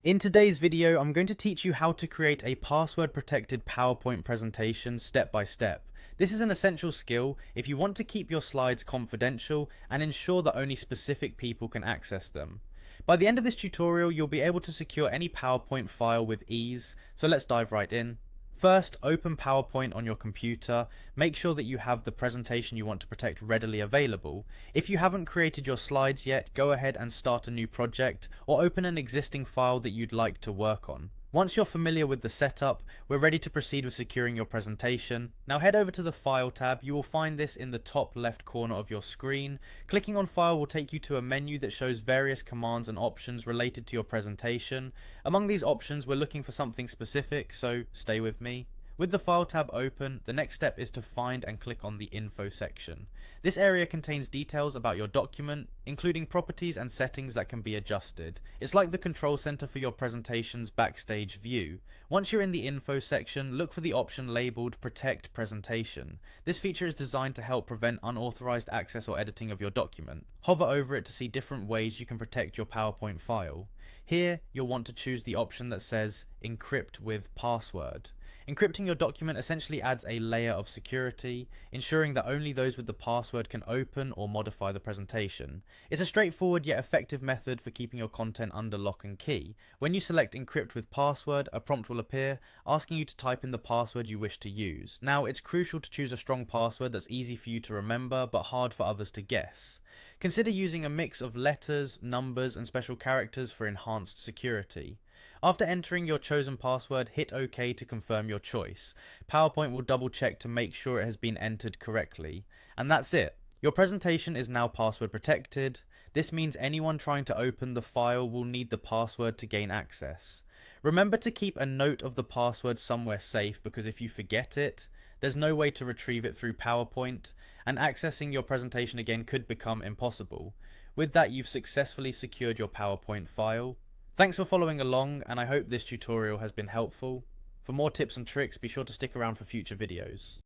In today's video, I'm going to teach you how to create a password-protected PowerPoint presentation step by step. This is an essential skill if you want to keep your slides confidential and ensure that only specific people can access them. By the end of this tutorial, you'll be able to secure any PowerPoint file with ease, so let's dive right in. First, open PowerPoint on your computer. Make sure that you have the presentation you want to protect readily available. If you haven't created your slides yet, go ahead and start a new project or open an existing file that you'd like to work on. Once you're familiar with the setup, we're ready to proceed with securing your presentation. Now head over to the File tab. You will find this in the top left corner of your screen. Clicking on File will take you to a menu that shows various commands and options related to your presentation. Among these options, we're looking for something specific, so stay with me. With the File tab open, the next step is to find and click on the Info section. This area contains details about your document, including properties and settings that can be adjusted. It's like the control center for your presentation's backstage view. Once you're in the Info section, look for the option labeled Protect Presentation. This feature is designed to help prevent unauthorized access or editing of your document. Hover over it to see different ways you can protect your PowerPoint file. Here, you'll want to choose the option that says Encrypt with Password. Encrypting your document essentially adds a layer of security, ensuring that only those with the password can open or modify the presentation. It's a straightforward yet effective method for keeping your content under lock and key. When you select Encrypt with Password, a prompt will appear asking you to type in the password you wish to use. Now, it's crucial to choose a strong password that's easy for you to remember but hard for others to guess. Consider using a mix of letters, numbers, and special characters for enhanced security. After entering your chosen password, hit OK to confirm your choice. PowerPoint will double check to make sure it has been entered correctly. And that's it. Your presentation is now password protected. This means anyone trying to open the file will need the password to gain access. Remember to keep a note of the password somewhere safe, because if you forget it, there's no way to retrieve it through PowerPoint, and accessing your presentation again could become impossible. With that, you've successfully secured your PowerPoint file. Thanks for following along, and I hope this tutorial has been helpful. For more tips and tricks, be sure to stick around for future videos.